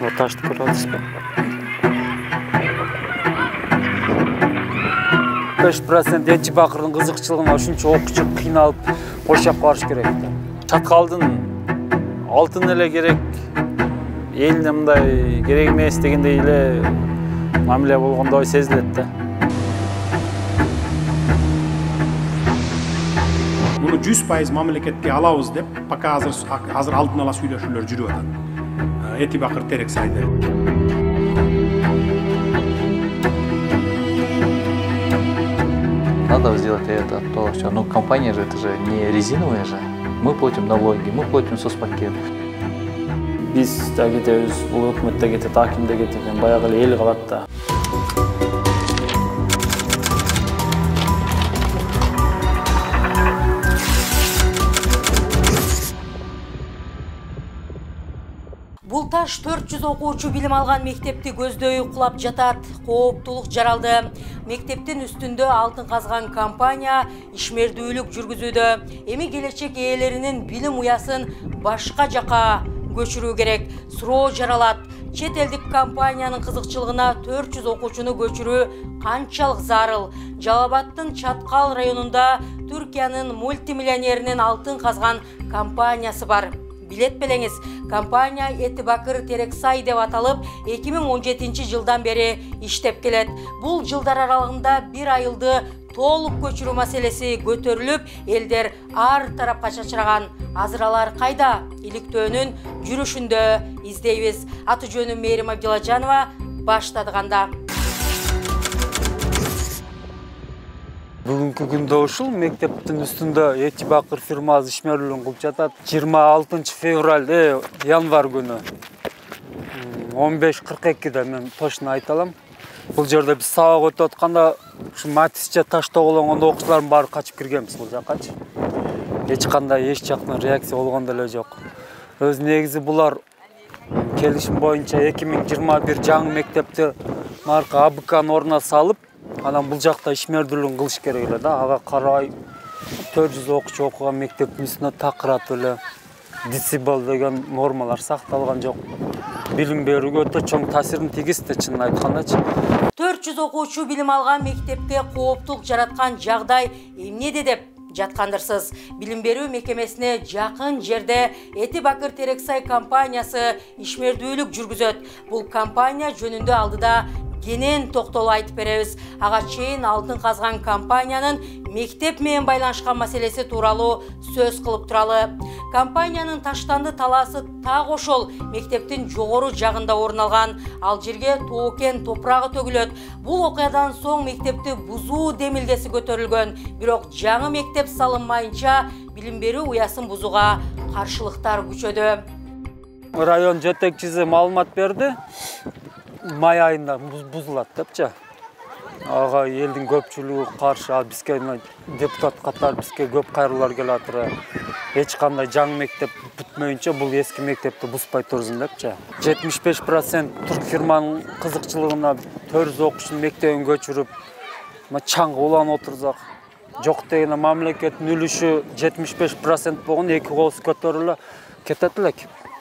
Ташты көріп жатырсыз ба? 5% Эти Бакырдын кызыкчылыгына ушунча окуучу кыйналып ошол жакка барыш керек. Чаткалдын алтын эле керек, элине мындай керек эмес дегендей эле мамиле болгондой сезилет да. Bunu 100% mamlaketke alabız dep, paka hazır aldın ala süйлөшүүлөр жүрүп атат. Эти Бакыр Терексайды. Надо сделать это, то все. Но компания же, это же не резиновая же. Мы платим налоги, мы платим соцпакет. Биз да кетебиз, бул өкмөт да кетет, аким да кетет, баягы эле эл калат да. Бул таш 400 окуучу билим алган мектепти көздөй кулап жатат, кооптулук жаралды. Мектептин үстүндө алтын казган компания ишмердүүлүк жүргүзүүдө. Эми келечек ээлеринин билим уясын башка жака көчүрүү керек. Суроо жаралат. Чет элдик компаниянын кызыкчылыгына 400 окуучуну көчүрүү канчалык зарыл? Жалал Абадтын Чаткал районунда Түркиянын мультимиллионеринин алтын казган компаниясы бар. Билет белеңиз, компания Эти Бакыр Терексай деп аталып, 2017 жылдан бери иштеп келет. Бул жылдар аралыгында бир айылды толук көчүрүү маселеси көтөрүлүп, элдер ар тарапка чачыраган. Азыр алар кайда? Иликтөөнүн жүрүшүндө издейбиз. Аты жөнүм Мээрим Абдилажанова, баштадыганда. Бүгүнкү күндө ушул мектептин үстүндө Эти Бакыр фирмасы ишмерлүүлүгүн кылып жатат. 26 февраль, январь күнү 15:42-де мен точно айта алам. Бул жерде биз сабак өтүп атканда ушу Матисче таш тоголонгондо окуучулардын баары качып киргенбиз бул жаккачы. Эч кандай эч жактан реакция болгон деле жок. Өз негизи булар келишим боюнча 2021 жаңы мектепти марка АБКнын ордуна салып, анан бул жакта ишмердүүлүгүн кылыш керек эле да. Ага карабай 400 окуучу окуган мектептин үстүнө такыратып эле децибел деген нормалар сакталган жок. Билим берүүгө өтө чоң таасирин тийгизди, чынын айткандачы. 400 окуучу билим алган мектепте кооптулук жараткан жагдай эмнеде деп жаткандырсыз. Билим берүү мекемесине жакын жерде Эти Бакыр Терексай компаниясы ишмердүүлүк жүргүзөт. Бул компания жөнүндө алдыда кенен токтолуп айтып беребиз. Ага чейин алтын казган компаниянын мектеп менен байланышкан маселеси тууралуу сөз кылып туралы. Компаниянын таштанды талаасы так ошол мектептин жогору жагында орун алган. Ал жерге тоокен топурагы төгүлөт. Бул окуядан соң мектепти бузуу демилгеси көтөрүлгөн. Бирок жаңы мектеп салынмайынча билим берүү уясын бузууга каршылыктар күчөдө. Район жетекчиси маалымат берди. Май айында бузулат депчи. Ага элдин көпчүлүгү каршы, бизге депутат катары бизге көп кайрылуулар келип атыр. Эч кандай жаңы мектеп бүтмөйүнчө бул эски мектепти бузбай турсун депчи. 75% турк фирманын кызыкчылыгына 400 окуучунун мектебин көчүрүп, чаңга уланып отурсак, жок дегенде мамлекеттин үлүшү 75% болгон, эки кооз көтөрүлө кетет элек.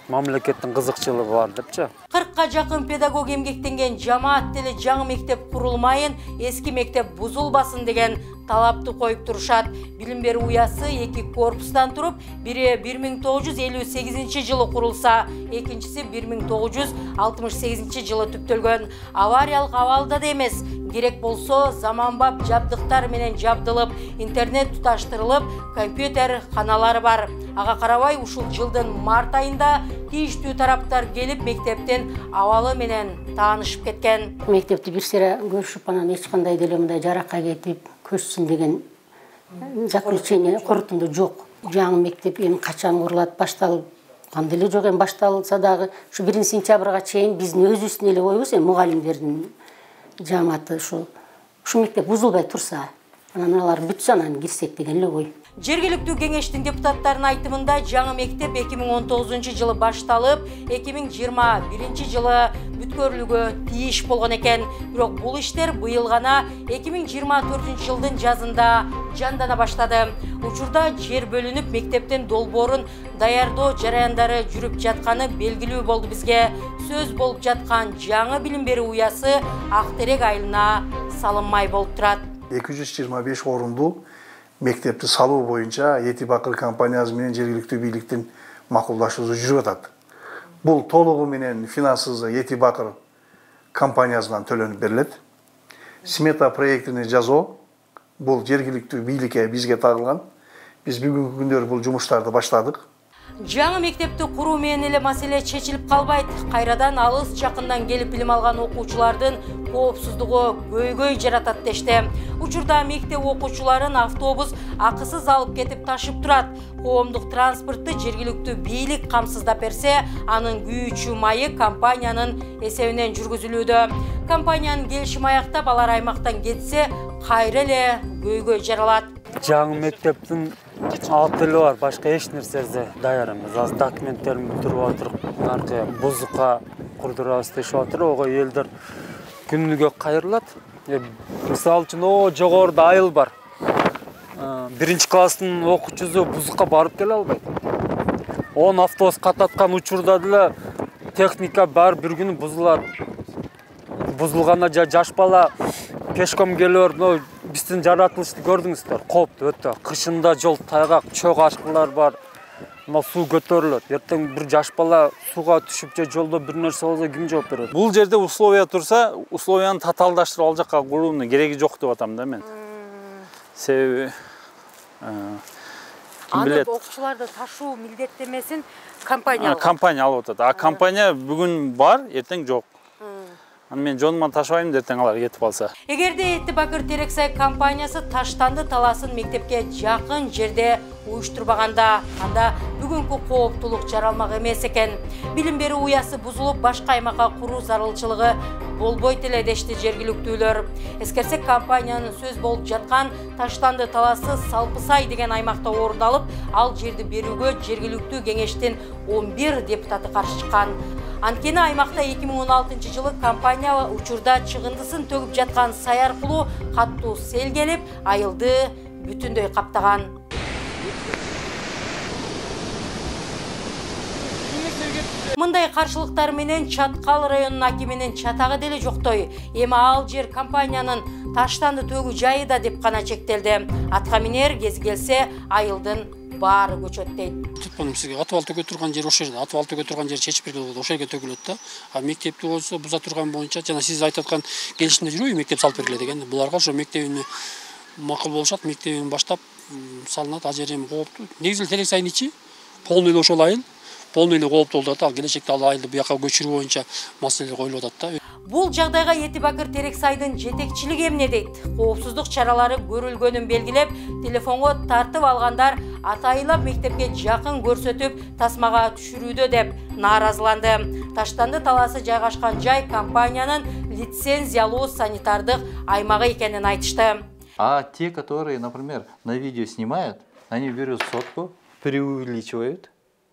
Мамлекеттин кызыкчылыгы бар депчи. 40ка жакын педагог эмгектенген жамаат деле жаңы мектеп курулмайын, эски мектеп бузулбасын деген талапты коюп турушат. Билим берүү уясы 2 корпустан туруп, бири 1958 жылы курулса, экинчиси 1968 жылы түптөлгөн. Авариялык абалда да эмес. Керек болсо заманбап жабдыктар менен жабдылып, интернет туташтырылып, компьютер каналары бар. Ага карабай ушул жылдын март айында тийиштүү тараптар келип мектептин абалы менен таанышып кеткен. Мектепти бир сере көрүшүп, анан эч кандай деле мындай жаракка кетип көчсүн деген заключение корутунду жок. Жаңы мектеп эми качан курулат, башталып кандай эле жок, эми башталса дагы ушу 1 сентябрга чейин биздин өзүбүздүн эле ойбуз, эми мугалимдердин жамааты ушу мектеп бузулбай турса, Анан алар бүтсө анан кирсек деген эле ой. Жергиликтүү кеңештин депутаттарынын айтымында жаңы мектеп 2019-жылы башталып, 2021 жылы бүткөрүлүүгө тийиш болгон экен. Бирок бул иштер быйыл гана 2024-жылдын жазында жандана баштады. Учурда жер бөлүнүп, мектептин долбоорун даярдоо жараяндары жүрүп жатканы белгилүү болду бизге. Сөз болуп жаткан жаңы билим берүү уясы ак терек айылына салынмай болуп турат. 225 орундуу мектепти салуу боюнча Эти Бакыр компаниясы менен жергиликтүү бийликтин макулдашуусу жүрүп атат. Бул толугу менен финансысы Эти Бакыр компаниясынан төлөнүп берилет. Смета проектини жазуу бул жергиликтүү бийликке бизге тагылган. Биз бүгүнкү күндөр бул жумуштарды баштадык. Жаңы мектепти куруу менен эле маселе чечилип калбайт. Кайрадан алыс жакындан келип билим алган окуучулардын коопсуздугу көйгөй жаратат дешти. Учурда мектеп окуучуларын автобус акысыз алып кетип ташып турат. Коомдук транспортты жергиликтүү бийлик камсыздап берсе, анын күйүүчү майы компаниянын эсебинен жүргүзүлүүдө. Компаниянын келишим аяктап алар аймактан кетсе, кайра эле көйгөй жаралат. Жаңы мектептин аты бар, башка эч нерсеси даяр эмес. Азыр документтерин бүтүрүп атырып, наркы бузукка курдурабыз дешип атыр. Ого элдер күнүгө кайрылат. Мисалы үчүн жогоруда айыл бар. 1-класстын окуучусу бузукка барып келе албайт. 10 автобус кататкан учурда деле техника бар бир күнү бузулат. Бузулганда жаш бала пешком келер, биздин жаратылышты көрдүңүздөр, кооптуу өтө. Кышында жол тайгак, чөк ашкылар бар. Суу көтөрүлөт. Эртең бир жаш бала сууга түшүп же жолдо бир нерсе болсо ким жооп берет? Бул жерде условия турса, условияны татаалдаштырып ал жакка курууну кереги жок деп атам да мен. Себеби ким билет? Окуучуларды ташуу милдеттемесин компания алат. Компания алып атат. А компания бүгүн бар, эртең жок. Мен жонуман ташыбайм эртең алар кетип калса. Эгерде Эти Бакыр Терексай компаниясы таштанды таласын мектепке жакын жерде уюштурбаганда, анда бүгүнкү кооптулук жаралмак эмес экен. Билим берүү уясы бузулуп, башка аймакка куруу зарылчылыгы болбойт эле дешти жергиликтүүлөр. Эскерсек, компаниянын сөз болуп жаткан таштанды таласы Салпысай деген аймакта орун алып, ал жерди берүүгө жергиликтүү кеңештин 11 депутаты каршы чыккан. Анткени аймакта 2016-жылы компания учурда чыгындысын төгүп жаткан сай аркылуу каттуу сел келип, айылды бүтүндөй каптаган. Мындай каршылыктар менен Чаткал районунун акиминин чатагы деле жоктой. Эми ал жер компаниянын таштанды төгүү жайы да деп гана чектелди. Атка минер кез келсе айылдын баары көчөт дейт. Tutmanım sizge atval tökө турган жер ошол жерде, атвал tökө турган жер чечип берилет, ошол жерге төгүлөт да. А мектепти болсо буза турган боюнча жана сиз айтып аткан келишимде жүрөбү мектеп салып бергиле деген. Буларга ошо мектебини макул болушат, мектебин баштап салынат, а жер эми кооптуу. Негизи Терексайдын ичи полный ошол айыл, полный кооптуу болуп атат. Ал келечекте ал айылды буяка көчүрүү боюнча маселе коюлуп атат да. Бул жагдайга Эти Бакыр Терексайдын жетекчилиги эмне дейт? Коопсуздук чаралары көрүлгөнүн белгилеп, телефонго тартып алгандар атайылап мектепке жакын көрсөтүп, тасмага түшүрүүдө деп нааразыланды. Таштанды таласы жайгашкан жай компаниянын лицензиялуу санитардык аймагы экенин айтышты. А те, которые, например, на видео снимают, они берут сотку, преувеличивают.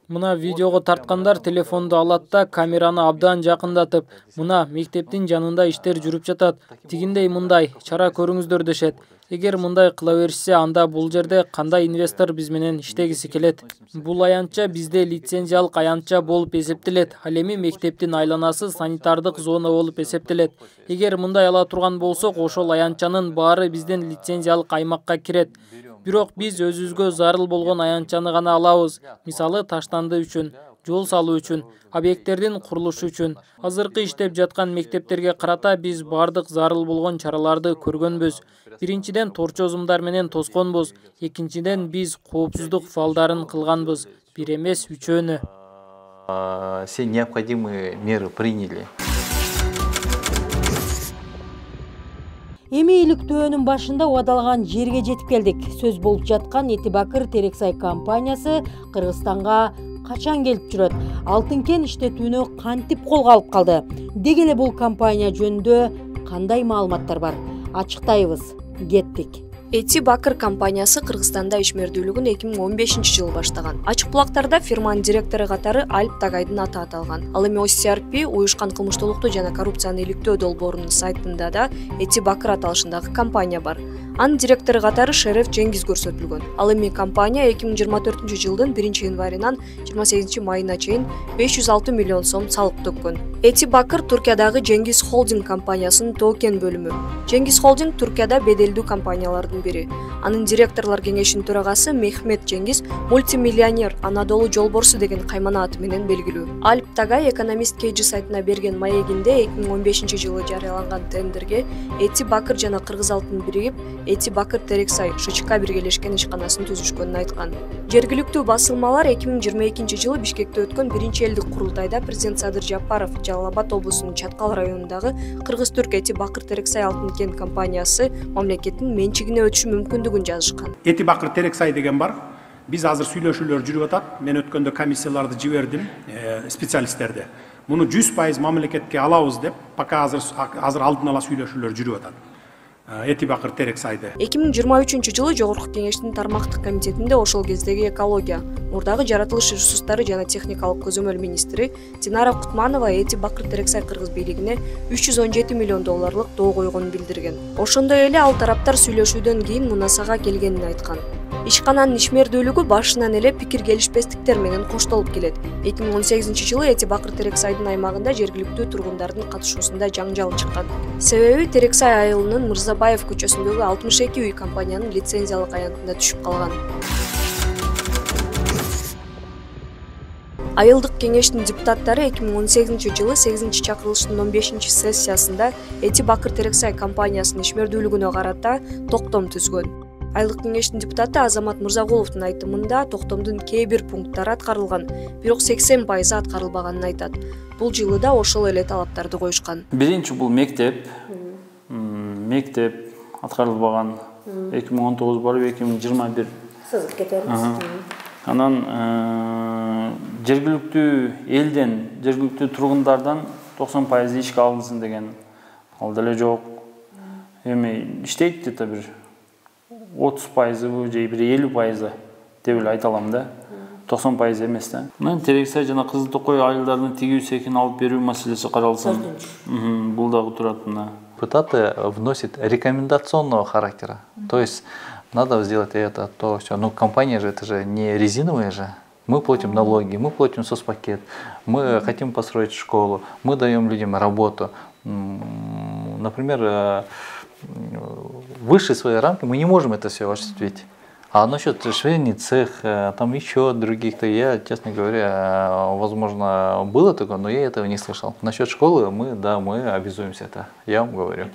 Мына видеого тарткандар телефонду алат да камераны абдан жакындатып, мына мектептин жанында иштер жүрүп жатат, тигиндей мындай чара көрүңүздөр дешет. Эгер мындай кыла беришсе, анда бул жерде кандай инвестор биз менен иштегиси келет? Бул аянтча бизде лицензиялык аянтча болуп эсептелет. Ал эми мектептин айланасы санитардык зона болуп эсептелет. Эгер мындай ала турган болсок, ошол аянтчанын баары биздин лицензиялык аймакка кирет. Бирок биз өзүбүзгө зарыл болгон аянтчаны гана алабыз. Мисалы таштанды үчүн, жол салуу үчүн, объекттердин курулушу үчүн. Азыркы иштеп жаткан мектептерге карата биз бардык зарыл болгон чараларды көргөнбүз. Биринчиден торчозумдар менен тосконбуз. Экинчиден биз коопсуздук фалдарын кылганбыз. Бир эмес, үчөөнү. Все необходимые меры приняли. Эми иликтөөнүн башында убадалган жерге жетип келдик. Сөз болуп жаткан Эти Бакыр Терексай компаниясы Кыргызстанга качан келип жүрөт? Алтын кен иштетүүнү кантип колго алып калды? Деги эле бул компания жөнүндө кандай маалыматтар бар? Ачыктайбыз. Кеттик. Эти Бакыр компаниясы Кыргызстанда ишмердүүлүгүн 2015-жылы баштаган. Ачык булактарда фирманын директору катары Алип Тагайдын аты аталган. Ал эми OCRP уюшкан кылмыштуулукту жана коррупцияны иликтөө долбоорунун сайтында да Эти Бакыр аталышындагы компания бар. Анын директору катары Шереф Жеңгиз көрсөтүлгөн. Ал эми компания 2024-жылдын 1-январынан 28-майына чейин 506 миллион сом салык төккөн. Эти Бакыр Туркиядагы Жеңгиз Холдинг компаниясынын токен бөлүмү. Жеңгиз Холдинг Туркияда беделдүү компаниялардын бири. Анын директорлор кеңешинин төрагасы Мехмет Жеңгиз мультимиллионер Анадолу Жолборсу деген каймана аты менен белгилүү. Алип Тагай экономист KG сайтына берген маегинде 2015-жылы жарыяланган тендерге Эти Бакыр жана Кыргыз алтын биригип Эти Бакыр Терексай ШЧК биргелешкен ишканасын түзүшкөнүн айткан. Жергиликтүү басылмалар 2022-жылы Бишкекте өткөн биринчи элдик курултайда президент Садыр Жапаров Жалал Абад облусунун Чаткал районундагы Кыргыз-Түрк Эти Бакыр Терексай алтын кен компаниясы мамлекеттин менчигине өтүшү мүмкүндүгүн жазышкан. Эти Бакыр Терексай деген бар. Биз азыр сүйлөшүүлөр жүрүп атат. Мен өткөндө комиссияларды жибердим, специалисттерди. Муну 100% мамлекетке алабыз деп, пока азыр алдын ала сүйлөшүүлөр жүрүп атат. Эти Бакыр Терексайды. 2023-жылы Жогорку кеңештин тармактык комитетинде ошол кездеги экология, мурдагы жаратылыш ресурстары жана техникалык көзөмөл министри Динара Кутманова Эти Бакыр Терексай Кыргыз бийлигине 317 миллион долларлык доо койгонун билдирген. Ошондой эле ал тараптар сүйлөшүүдөн кийин мунасага келгенин айткан. Ишкананын ишмердүүлүгү башынан эле пикир келишпестиктер менен коштолуп келет. 2018-жылы Эти Бакыр Терексайдын аймагында жергиликтүү тургундардын катышуусунда жаңжал чыккан. Себеби Терексай айылынын Мырзабаев көчөсүндөгү 62 үй компаниянын лицензиялык аянтына түшүп калган. Айылдык кеңештин депутаттары 2018-жылы 8-чакырылыштын 15-сессиясында Эти Бакыр Терексай компаниясынын ишмердүүлүгүнө карата токтом түзгөн. Айылдык кеңештин депутаты Азамат Мырзагуловдун айтымында токтомдун кээ бир пункттары аткарылган, бирок 80% аткарылбаганын айтат. Бул жылы да ошол эле талаптарды коюшкан. Биринчи бул мектеп аткарылбаган 2019 барып 2021 сызып кетебиз. Анан жергиликтүү элден, жергиликтүү тургундардан 90% ишке алынсын деген ал деле жок. Эми иштейт где-то бир 30% же бир 50% деп эле айта алам да. 90% эмес да. Мен Терексай жана Кызыл Токой айылдарынын тигүү секин алып берүү маселеси каралсын. Бул дагы турат мына. Депутаты вносят рекомендационного характера. То есть надо сделать это, то, все. Но компания же, это же не резиновая же. Мы платим налоги, мы платим соцпакет, мы хотим построить школу, мы даем людям работу. Например, выше своей рамки мы не можем это все осуществить. А насчет швейный цех, там еще других-то, я, честно говоря, возможно, было такое, но я этого не слышал. Насчет школы мы обязуемся это, я вам говорю.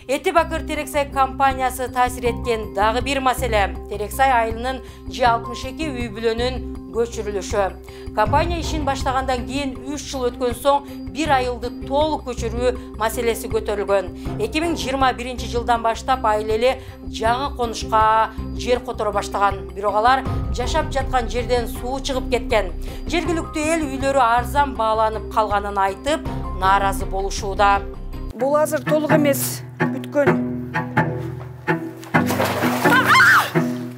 Эти Бакыр Терексай компаниясы таасир эткен дагы бир маселе Терексай айылынын G62 үй бүлөнүн көчүрүлүшү. Компания ишин баштагандан кийин 3 жыл өткөн соң бир айылды толук көчүрүү маселеси көтөрүлгөн. 2021-жылдан баштап айыл жаңы конушка жер которо баштаган. Бирок алар жашап жаткан жерден суу чыгып кеткен. Жергиликтүү эл үйлөрү арзан бааланып калганын айтып, нааразы болушууда. Бул азыр толук эмес, бүткөн.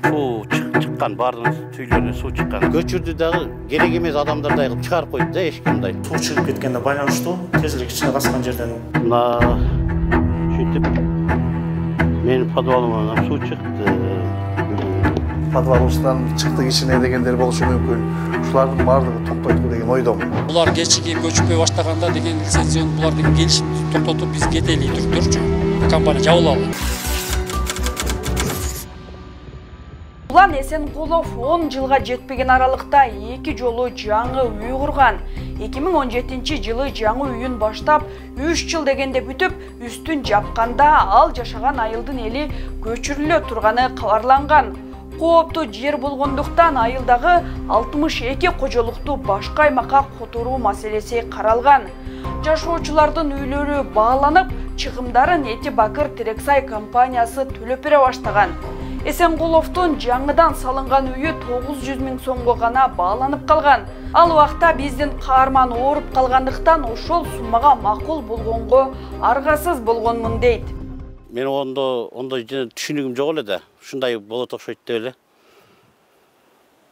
Суу чыккан, бардын үйлөрүнө суу чыккан. Көчүрдү дагы керек эмес адамдардай кылып чыгарып койду да эчкимдай. Суу чыгып кеткенде байланыштуу, тезирээк ичине каскан жерден. Мына шүйтүп менин подвалыма суу чыкты. Подвалыбыздан чыкты ичине дегендер болушу мүмкүн. Ушулардын баардыгы токтойтпу деген ойдомун. Булар кечиги көчүпкөй баштаганда деген лицензияны булар деген келишим токтотуп биз кетели түрктөрчү. Компания жабылалы. Улан Эсенкулов 10 жылга жетпеген аралыкта 2 жолу жаңы үй курган. 2017-жылы жаңы үйүн баштап 3 жыл дегенде бүтүп, үстүн жапканда ал жашаган айылдын эли көчүрүлө турганы кабарланган. Кооптуу жер болгондуктан айылдагы 62 кожолукту башка аймакка которуу маселеси каралган. Жашоочулардын үйлөрү бааланып, чыгымдарын Эти Бакыр Терексай компаниясы төлөп бере баштаган. Эсенкуловдун жаңыдан салынган үйү 900 000 сомго гана бааланып калган. Ал уақытта биздин каарман ооруп калгандыктан ошол суммага макул болгонго аргасыз болгонмун дейт. Мен ондой түшүнүгүм жок эле да. Ушундай болот окшойт деп эле.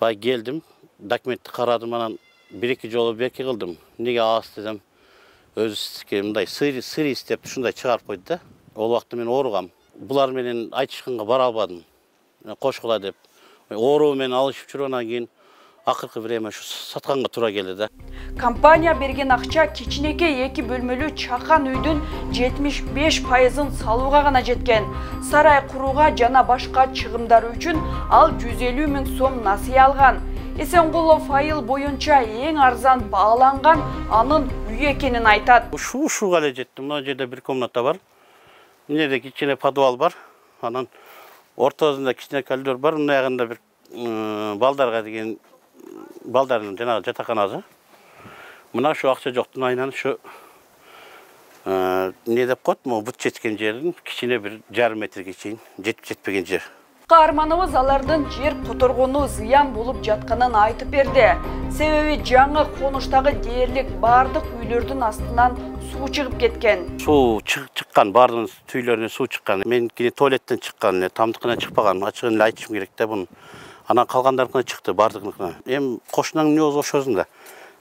Бай келдим, документти карадым, анан 1-2 жолу берки кылдым. Неге аз десем, өзү мындай сыр истеп ушундай чыгарып койду да. Ол убакта мен ооругам. Булар менен айтышканга бара албадым. Кошкула деп. Ооруу менен алышып жүрүп, анан кийин акыркы время ушу сатканга туура келди да. Компания берген акча кичинекей 2 бөлмөлүү чакан үйдүн 75%-ын салууга гана жеткен. Сарай курууга жана башка чыгымдар үчүн ал 150 000 сом насыя алган. Эсенкулов айыл боюнча эң арзан бааланган анын үй экенин айтат. Ушуга эле жеттим. Мына жерде бир комната бар. Мына жерде кичине подвал бар. Анан ортосунда кичине коридор бар. Мына ягында бир балдарга деген балдардын жанагы жатаканасы. Мына ушу акча жоктун айынан ушу не деп коет, могу бут жеткен жердин кичине бир жарым метрге чейин жетпеген жер. Каарманыбыз алардын жер которгону зыян болуп жатканын айтып берди. Себеби жаңы конуштагы дээрлик бардык үйлөрдүн астынан суу чыгып кеткен. Суу чыккан, бардын үйлөрүнө суу чыккан. Меникине туалеттен чыккан, тамдыкынан чыкпаган. Ачыгын эле айтышым керек да буну. Анан калгандарына чыкты, бардыгыныкына. Эми кошунаңдын өзү ошосун да.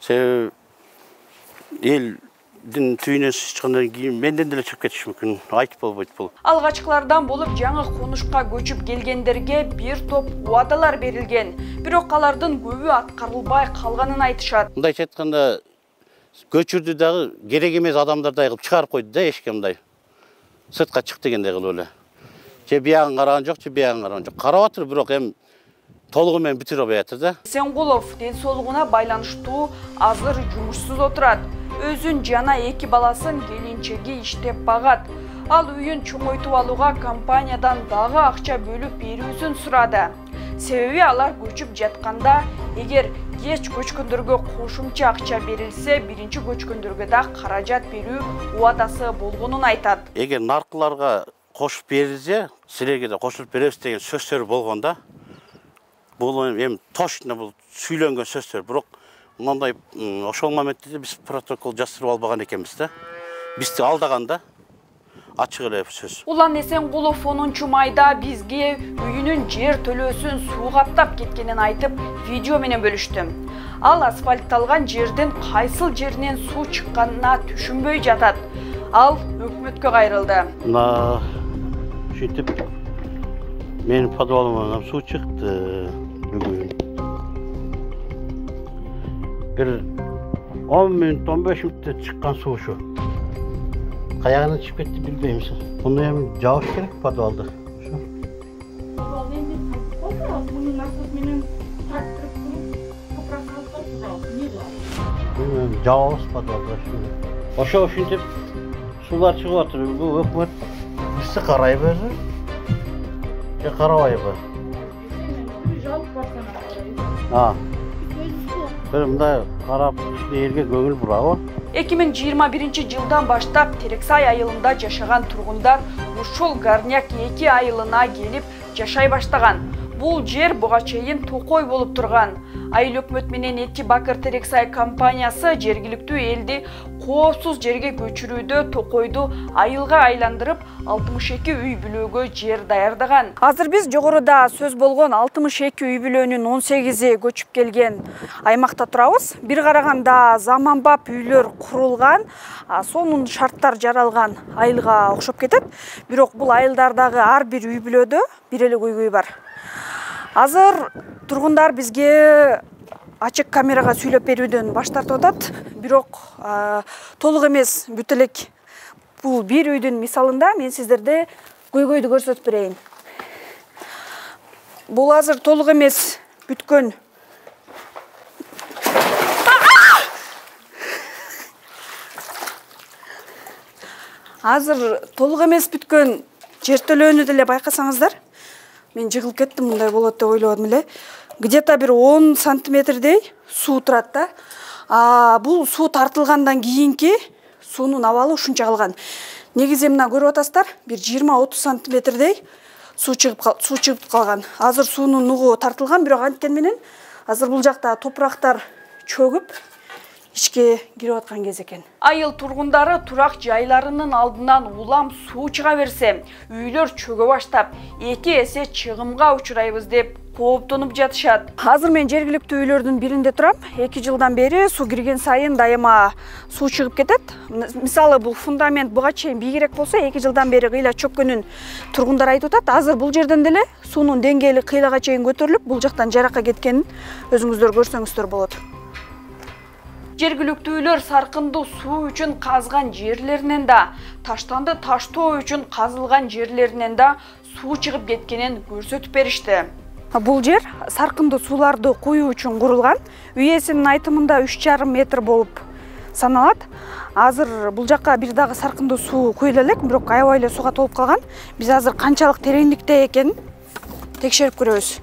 Себеби элдин түйүнөн чыккандан кийин менден деле чыгып кетиши мүмкүн. Айтып болбойт бул. Алгачкылардан болуп жаңы конушка көчүп келгендерге бир топ убадалар берилген. Бирок алардын көбү аткарылбай калганын айтышат. Мындайча айтканда, көчүрдү дагы керек эмес адамдардай кылып чыгарып койду да, эчким мындай. Сыртка чык дегендей кылып эле. Же биягын караган жок, же биягын караган жок. Карап атыр, бирок эми толугу менен бүтүрө албай атыр да. Эсенкулов ден соолугуна байланыштуу азыр жумушсуз отурат. Өзүн жана 2 баласын келинчеги иштеп багат. Ал үйүн чоңойтуп алууга компаниядан дагы акча бөлүп берүүсүн сурады. Себеби алар көчүп жатканда, эгер кеч көчкөндөргө кошумча акча берилсе, биринчи көчкөндөргө да каражат берүү убадасы болгонун айтат. Эгер наркыларга кошуп берилсе, силерге да кошулуп беребиз деген сөздөр болгон да. Бул эми точно бул сүйлөнгөн сөздөр, бирок мындай ошол моментте биз протокол жаздырып албаган экенбиз да. Бизди алдаганда ачык эле сөз. Улан Эсенкулов 10 майда бизге үйүнүн жер төлөөсүн суу каптап кеткенин айтып, видео менен бөлүштү. Ал асфальтталган жердин кайсыл жеринен суу чыкканына түшүнбөй жатат. Ал өкмөткө кайрылды. Мына ушинтип менин подвалымдан суу чыкты бүгүн. Бир 10 мүнөт, 15 мүнөттө чыккан суу ушу. Каягынан чыгып кетти билбеймиз. Муну эми жабыш керек подвалды. Жабабыз подвалды. Ошо ушинтип суулар чыгып атыр. Бул өкмөт бизди карайбы өзү? Же карабайбы? Бир мындай карап элге көңүл бурабы? 2021 жылдан баштап Терексай айылында жашаган тургундар ушул Горняк 2 айылына келип жашай баштаган. Бул жер буга чейин токой болуп турган. Айыл өкмөт менен Эти Бакыр Терексай компаниясы жергиликтүү элди коопсуз жерге көчүрүүдө токойду айылга айландырып 62 үй бүлөгө жер даярдаган. Азыр биз жогоруда сөз болгон 62 үй бүлөнүн 18и көчүп келген аймакта турабыз. Бир караганда заманбап үйлөр курулган, сонун шарттар жаралган айылга окшоп кетет. Бирок бул айылдардагы ар бир үй бүлөдө бир эле көйгөй бар. Азыр тургундар бизге ачык камерага сүйлөп берүүдөн баш тартып атат. Бирок толук эмес, бүт элек бул бир үйдүн мисалында мен сиздерде көйгөйдү көрсөтүп берейин. Бул азыр толук эмес бүткөн. Азыр толук эмес бүткөн жер төлөөнү деле байкасаңыздар. Мен жыгылып кеттим, мындай болот деп ойлободум эле. Где-то бир 10 сантиметрдей суу турат да. Бул суу тартылгандан кийинки суунун абалы ушунча калган. Негизи мына көрүп атасыздар, бир 20-30 сантиметрдей суу чыгып калган. Азыр суунун нугу тартылган, бирок анткени менен азыр бул жакта топурактар чөгүп ичке кирип аткан кез экен. Айыл тургундары турак жайларынын алдынан улам суу чыга берсе, үйлөр чөгө баштап, 2 эсе чыгымга учурайбыз деп кооптонуп жатышат. Азыр мен жергиликтүү үйлөрдүн биринде турам. 2 жылдан бери суу кирген сайын дайыма суу чыгып кетет. Мисалы бул фундамент буга чейин бийигирээк болсо, 2 жылдан бери кыйла чөккөнүн тургундар айтып атат. Азыр бул жерден деле суунун деңгээли кыйлага чейин көтөрүлүп, бул жактан жаракка кеткенин өзүңүздөр көрсөңүздөр болот. Жергиликтүүлөр саркындуу суу үчүн казган жерлеринен да, таштанды таштоо үчүн казылган жерлеринен да суу чыгып кеткенин көрсөтүп беришти. Бул жер саркындуу сууларды куюу үчүн курулган. Үй ээсинин айтымында 3,5 метр болуп саналат. Азыр бул жакка бир дагы саркындуу суу куюла элек, бирок аябай эле сууга толуп калган. Биз азыр канчалык тереңдикте экенин текшерип көрөбүз.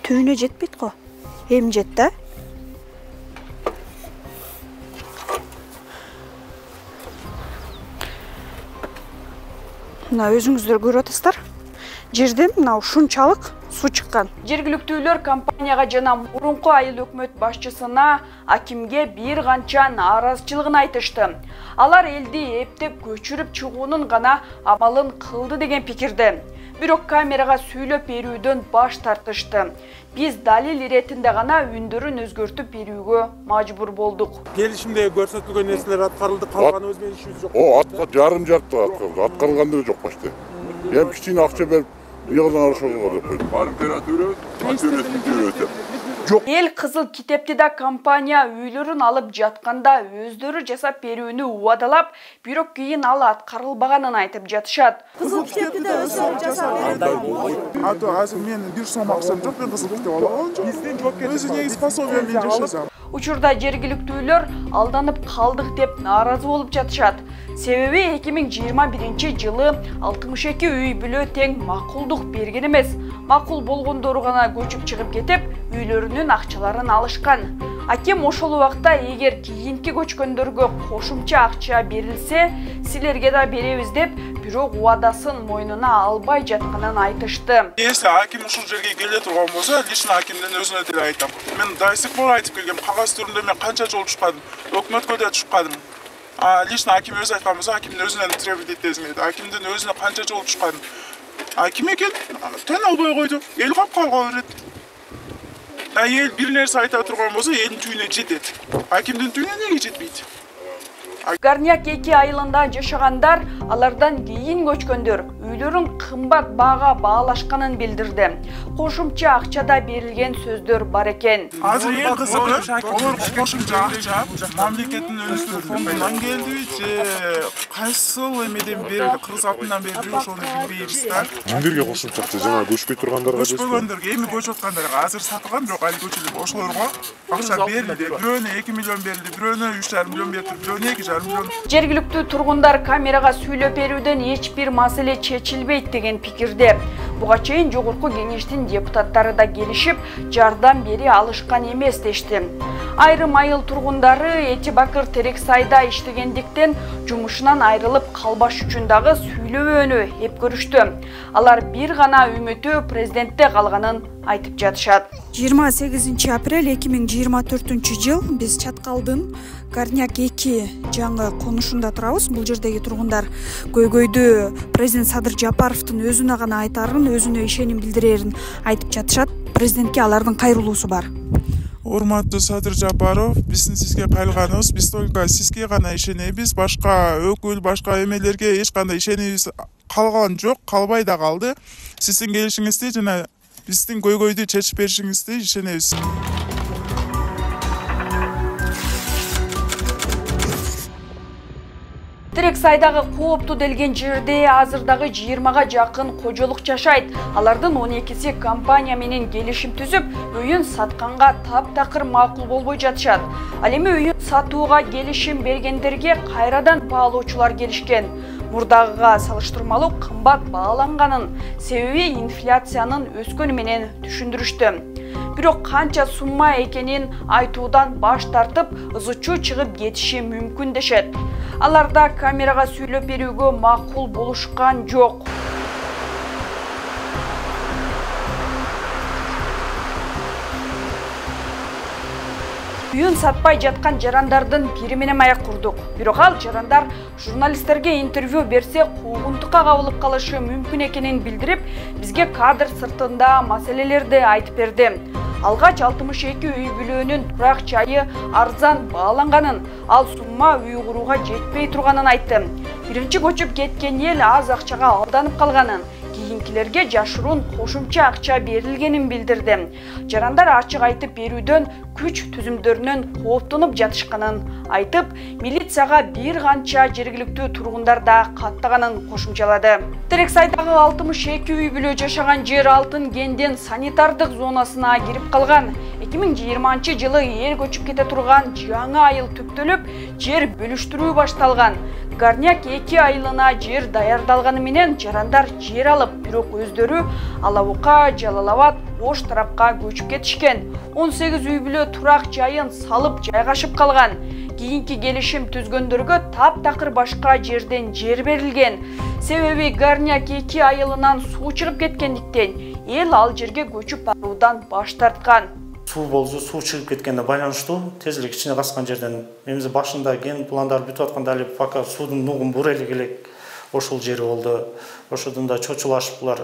Түбүнө жетпейт го. Эми жетти. Мына өзүңүздөр көрүп атасыздар. Жерден мына ушунчалык суу чыккан. Жергиликтүүлөр компанияга жана мурунку айыл өкмөт башчысына, акимге бир канча нааразычылыгын айтышты. Алар элди эптеп көчүрүп чыгуунун гана амалын кылды деген пикирде. Бирок камерага сүйлөп берүүдөн баш тартышты. Биз далил иретинде гана үндөрүн өзгөртүп берүүгө мажбур болдук. Келишимде көрсөтүлгөн нерселер аткарылды, калганы өз менен ишибиз жок. Атка жарым жакты аткарылган деле жок башта. Эми кичине акча берип, биядан арышууга деп койдум. Барып берет. Эл Кызыл Китепти да компания үйлөрүн алып жатканда өздөрү жасап берүүнү убадалап, бирок кийин ал аткарылбаганын айтып жатышат. Кызыл Китепти да өздөрү жасап берет. Азыр менин бир сом акчам жок, мен Кызыл Китеп ала алгам жок. Бизден жооп кетти. Өзү негиз пособие менен жашасам. Учурда жергиликтүүлөр алданып калдык деп нааразы болуп жатышат. Себеби 2021 жылы 62 үй бүлө тең макулдук берген эмес. Макул болгондору гана көчүп чыгып кетип, үйлөрүнүн акчаларын алышкан. Аким ошол убакта эгер кийинки көчкөндөргө кошумча акча берилсе, силерге да беребиз деп, бирок убадасын мойнуна албай жатканын айтышты. Если аким ушул жерге келе турган болсо, лично акимден өзүнө деле айтам. Мен дайсыкпор айтып келгем, кагаз түрүндө мен канча жолу чыккадым, өкмөткө да чыккадым. Лично аким өзү айткан болсо, акимдин өзүнөн требовать этесиңер. Акимдин өзүнө канча жолу чыккадым. Аким экен төн албай койду, эл капкалга берет. Эл бир нерсе айта турган болсо, элдин түйүнө жетет. Акимдин түйүнө неге жетпейт? Горняк 2 айылында жашагандар алардан кийин көчкөндөр үйлөрүн кымбат баага баалашканын билдирди. Кошумча акчада берилген сөздөр бар экен. Азыр эң кызыгы, олар кошумча акча мамлекеттин өнүктүү фондунан келдиби же кайсыл эмеден берилди? Кыргыз атынан берилди, ошону билбейбиз да. Кимдерге кошумча акча жана көчпөй тургандарга? Көчпөгөндөргө, эми көчүп аткандарга азыр сатылган жок, али көчүлүп ошолорго акча берилди. Бирөөнө 2 миллион берилди, бирөөнө 3,5 миллион берилди, бирөөнө 2,5 миллион. Жергиликтүү тургундар камерага сүйлөп берүүдөн эч бир маселе чечилбейт деген пикирде. Буга чейин жогорку кеңештин депутаттары да келишип, жардам бери алышкан эмес дешти. Айрым айыл тургундары Этибакыр Терексайда иштегендиктен жумушунан айрылып калбаш үчүн дагы сүйлөбөөнү эп көрүштү. Алар бир гана үмүтү президентте калганын айтып жатышат. 28 апрель 2024 жыл биз Чаткалдын Горняк 2 жаңы конушунда турабыз. Бул жердеги тургундар көйгөйдү президент Садыр Жапаровдун өзүнө гана айтарын, өзүнө ишеним билдирерин айтып жатышат. Президентке алардын кайрылуусу бар. Урматтуу Садыр Жапаров, биздин сизге кайрылганыбыз, биз только сизге гана ишенебиз, башка өкүл, башка эмелерге эч кандай ишенебиз калган жок, калбай да калды. Сиздин келишиңизди жана биздин көйгөйдү чечип беришиңизди ишенебиз. Терексайдагы кооптуу делген жерде азырдагы 20га жакын кожолук жашайт. Алардын 12си компания менен келишим түзүп, үйүн сатканга таптакыр макул болбой жатышат. Ал эми үйүн сатууга келишим бергендерге кайрадан баалоочулар келишкен. Мурдагыга салыштырмалуу кымбат бааланганын, себеби инфляциянын өскөнү менен түшүндүрүштү. Бирок канча сумма экенин айтуудан баш тартып, ызычуу чыгып кетиши мүмкүн дешет. Аларда камерага сүйлөп берүүгө макул болушкан жок. Үйүн сатпай жаткан жарандардын бири менен аяк курдук. Бирок ал жарандар журналисттерге интервью берсе куугунтукка кабылып калышы мүмкүн экенин билдирип, бизге кадр сыртында маселелерди айтып берди. Алгач 62 үй бүлөөнүн турак жайы арзан бааланганын, ал сумма үй курууга жетпей турганын айтты. Биринчи көчүп кеткен эл аз акчага алданып калганын, кийинкилерге жашыруун кошумча акча берилгенин билдирди. Жарандар ачык айтып берүүдөн күч түзүмдөрүнөн кооптонуп жатышканын айтып, милицияга бир канча жергиликтүү тургундар да каттаганын кошумчалады. Терексайдагы 62 үй бүлө жашаган жер Алтын кендин санитардык зонасына кирип калган. 2020 жылы эл көчүп кете турган жаңы айыл түптөлүп, жер бөлүштүрүү башталган. Горняк 2 айылына жер даярдалганы менен жарандар жер алып, бирок өздөрү Алабука, Жалалабад, Ош тарапка көчүп кетишкен. 18 үй бүлө турак жайын салып жайгашып калган. Кийинки келишим түзгөндөргө таптакыр башка жерден жер берилген. Себеби Горняк 2 айылынан суу чыгып кеткендиктен эл ал жерге көчүп баруудан баш тарткан. Суу болжу, суу чыгып кеткенде байланыштуу, тезирээк ичине каскан жерден эмиз башында ген пландар бүтүп атканда эле пока суудун нугун бур элек ошол жери болду. Ошодон да чочулашып булар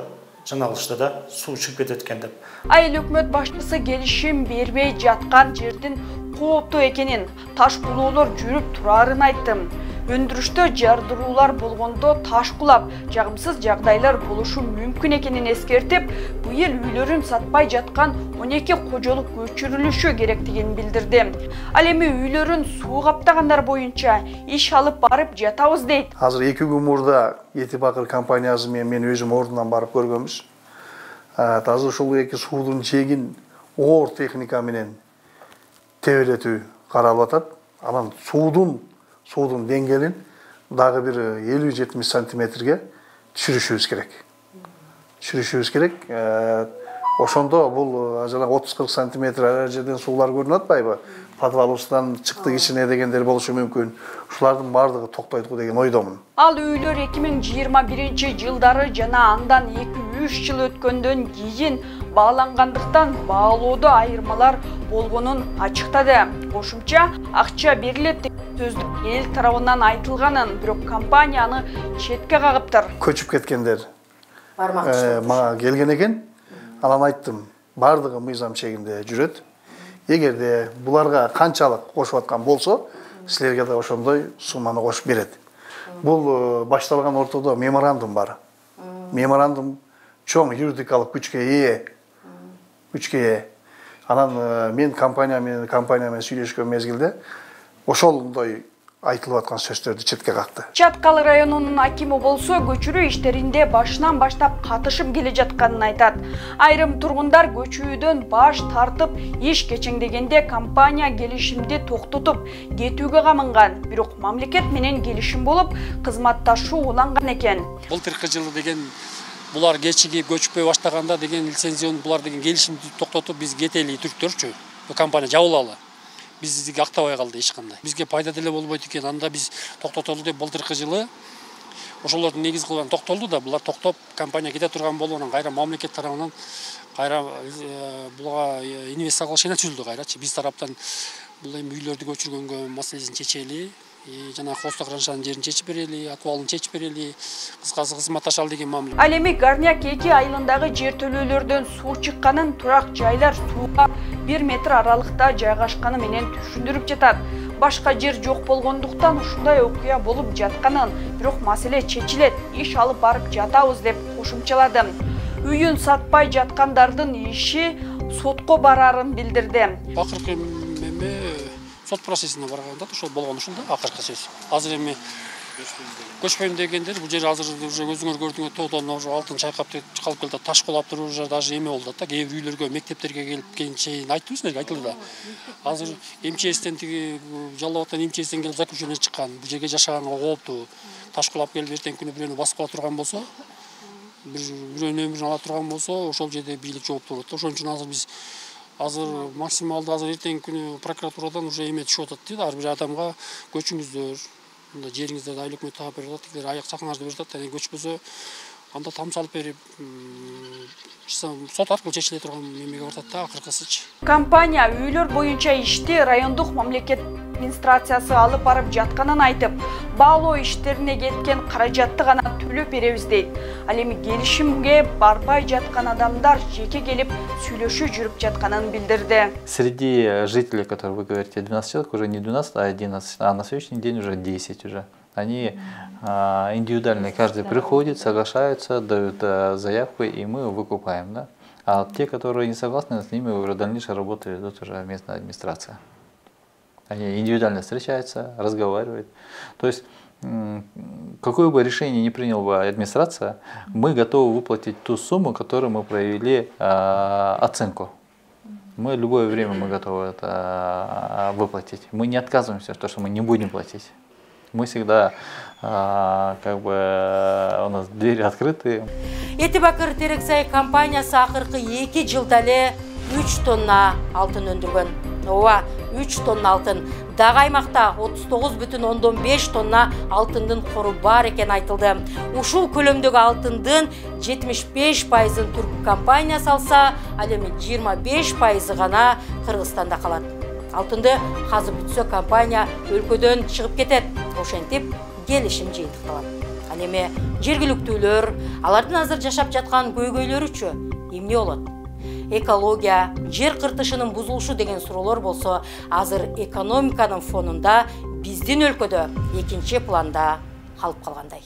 жаналышты да, суу чыгып кетет экен деп. Айыл өкмөт башчысы келишим бербей жаткан жердин кооптуу экенин, таш кулоолор жүрүп турарын айтты. Өндүрүштө жардыруулар болгондо таш кулап, жагымсыз жагдайлар болушу мүмкүн экенин эскертип, быйыл үйлөрүн сатпай жаткан 12 кожолук көчүрүлүшү керектигин билдирди. Ал эми үйлөрүн суу каптагандар боюнча иш алып барып жатабыз дейт. Азыр 2 күн мурда Эти Бакыр компаниясы менен мен өзүм ордунан барып көргөнбүз. Азыр ушул эки суудун чегин оор техника менен тебелетүү каралып атат. Анан суудун деңгээлин дагы бир 50-70 сантиметрге түшүрүшүбүз керек. Ошондо бул жанагы 30-40 сантиметр ар жерден суулар көрүнүп атпайбы? Подвалыбыздан чыктык ичине дегендер болушу мүмкүн. Ушулардын бардыгы токтойт деген ойдомун. Ал үйлөр 2021 жылдары жана андан 2-3 жыл өткөндөн кийин баалангандыктан баалоодо айырмалар болгонун ачыктады. Кошумча акча берилет деген сөздү эл тарабынан айтылганын, бирок компания аны четке кагыптыр. Көчүп кеткендер мага келген экен. Анан айттым, бардыгы мыйзам чегинде жүрөт. Эгерде буларга канчалык кошуп аткан болсо, силерге да ошондой сумманы кошуп берет. Бул башталган ортодо меморандум бар. Меморандум чоң юридикалык күчкө ээ. Анан мен компания менен сүйлөшкөн мезгилде ошондой айтылып аткан сөздөрдү четке какты. Чаткалы районунун акимы болсо көчүрүү иштеринде башынан баштап катышып келе жатканын айтат. Айрым тургундар көчүүдөн баш тартып, иш кечеңдегенде компания келишимди токтотуп кетүүгө камынган. Бирок мамлекет менен келишим болуп, кызматташуу уланган экен. Былтыркы жылы деген булар кечигип көчүппөй баштаганда деген лицензияны булар деген келишимди токтотуп биз кетели түрктөрчү. Бул компания жабылалы. Бизге актабай калды эч кандай. Бизге пайда деле болбойт экен. Анда биз токтотолду деп былтыркы жылы ошолордун негиз кылган токтолду да, булар токтоп компания кете турган болуп, анан кайра мамлекет тарабынан кайра буга инвестиция кылыш түзүлдү кайрачы. Биз тараптан бул эми үйлөрдү көчүргөнгө маселесин чечели, жана хосток ранчанын жерин чечип берели, аквалын чечип берели, кыскасы кызматташалы деген мамиле. Ал эми Горняк 2 айылындагы жер төлөөлөрдөн суу чыкканын, турак жайлар сууга 1 метр аралыкта жайгашканы менен түшүндүрүп жатат. Башка жер жок болгондуктан ушундай окуя болуп жатканын, бирок маселе чечилет, иш алып барып жатабыз деп кошумчалады. Үйүн сатпай жаткандардын иши сотко барарын билдирди. Акыркы сот процессине барганда ошол болгон ушул да акыркы сөз. Азыр эми көчпөйм дегендер бул жер азыр уже өзүңөр көрдүңөр тоодон уже алтын чайкап калып келди, таш кулаптыр, уже даже эме болду да. Кээ бир үйлөргө, мектептерге келип кенчейин айтты силерге, айтылды да. Азыр МЧСтен тиги Жалалабадтан МЧСтен келип заключение чыккан. Бул жерге жашаганга кооптуу. Таш кулап келип эртең күнү бирөөнү басып ала турган болсо, бирөөнүн өмүрүн ала турган болсо, ошол жерде бийлик жооптуу болот. Ошон үчүн азыр биз максималды азыр эртең күнү прокуратурадан уже эме түшүп атат дейт. Ар бир адамга көчүңүздөр, мында жериңизде айыл өкмөт тагып берип атат, тигилер аяк чакыңарды берип атат, көч болсо анда там салып берип, сот аркылуу чечиле турган эмеге бартат да акыркысычы. Компания үйлөр боюнча ишти райондук мамлекет администрациясы алып барып жатканын айтып, баалоо иштерине кеткен каражатты гана төлөп беребиз дейт. Ал эми келишимге барбай жаткан адамдар жеке келип сүйлөшүү жүрүп жатканын билдирди. Среди жителей, которые вы говорите, 12 человек, уже не 12, а 11, а на сегодняшний день уже 10 уже. Они индивидуально, каждый приходит, соглашаются, дают заявку, и мы выкупаем. Да? А те, которые не согласны, с ними уже дальнейшая работа ведет уже местная администрация. Они индивидуально встречаются, разговаривают. То есть, какое бы решение ни приняла бы администрация, мы готовы выплатить ту сумму, которую мы провели оценку. Мы любое время мы готовы это выплатить. Мы не отказываемся, что мы не будем платить. Мы всегда, как бы, у нас двери открыты. Этибакыр Терексай компаниясы акыркы 2 жылда эле 3 тонна алтын өндүргөн. Ооба, 3 тонна алтын. Дагы аймакта 39,5 тонна алтындын кору бар экен айтылды. Ушул көлөмдөгү алтындын 75%-ын түрк компаниясы алса, ал эми 25% гана Кыргызстанда калат. Алтынды казып бүтсө компания өлкөдөн чыгып кетет. Ошентип келишим жыйынтыкталат. Ал эми жергиликтүүлөр, алардын азыр жашап жаткан көйгөйлөрүчү эмне болот? Экология, жер кыртышынын бузулушу деген суроолор болсо, азыр экономиканын фонунда биздин өлкөдө экинчи планда калып калгандай.